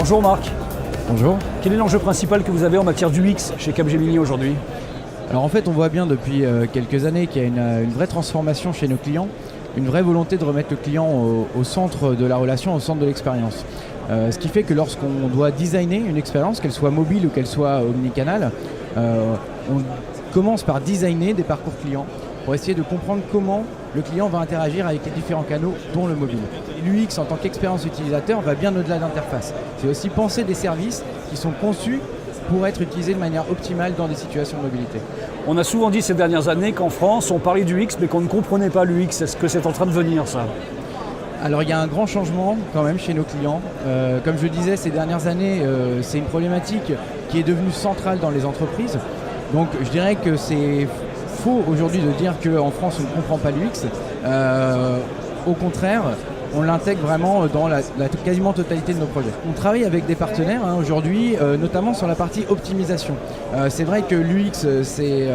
Bonjour Marc. Bonjour. Quel est l'enjeu principal que vous avez en matière d'UX chez Capgemini aujourd'hui? Alors en fait, on voit bien depuis quelques années qu'il y a une vraie transformation chez nos clients, une vraie volonté de remettre le client au centre de la relation, au centre de l'expérience. Ce qui fait que lorsqu'on doit designer une expérience, qu'elle soit mobile ou qu'elle soit omnicanal, on commence par designer des parcours clients pour essayer de comprendre comment le client va interagir avec les différents canaux, dont le mobile. L'UX en tant qu'expérience utilisateur va bien au-delà d'interface. C'est aussi penser des services qui sont conçus pour être utilisés de manière optimale dans des situations de mobilité. On a souvent dit ces dernières années qu'en France, on parlait du UX mais qu'on ne comprenait pas l'UX. Est-ce que c'est en train de venir ça? Alors il y a un grand changement quand même chez nos clients. Comme je disais, ces dernières années, c'est une problématique qui est devenue centrale dans les entreprises. Donc je dirais que c'est faux aujourd'hui de dire qu'en France on ne comprend pas l'UX. Au contraire, on l'intègre vraiment dans la quasiment totalité de nos projets. On travaille avec des partenaires aujourd'hui, notamment sur la partie optimisation. C'est vrai que l'UX, c'est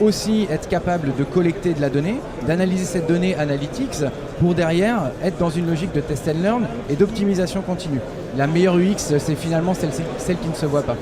aussi être capable de collecter de la donnée, d'analyser cette donnée analytics pour derrière être dans une logique de test and learn et d'optimisation continue. La meilleure UX, c'est finalement celle qui ne se voit pas.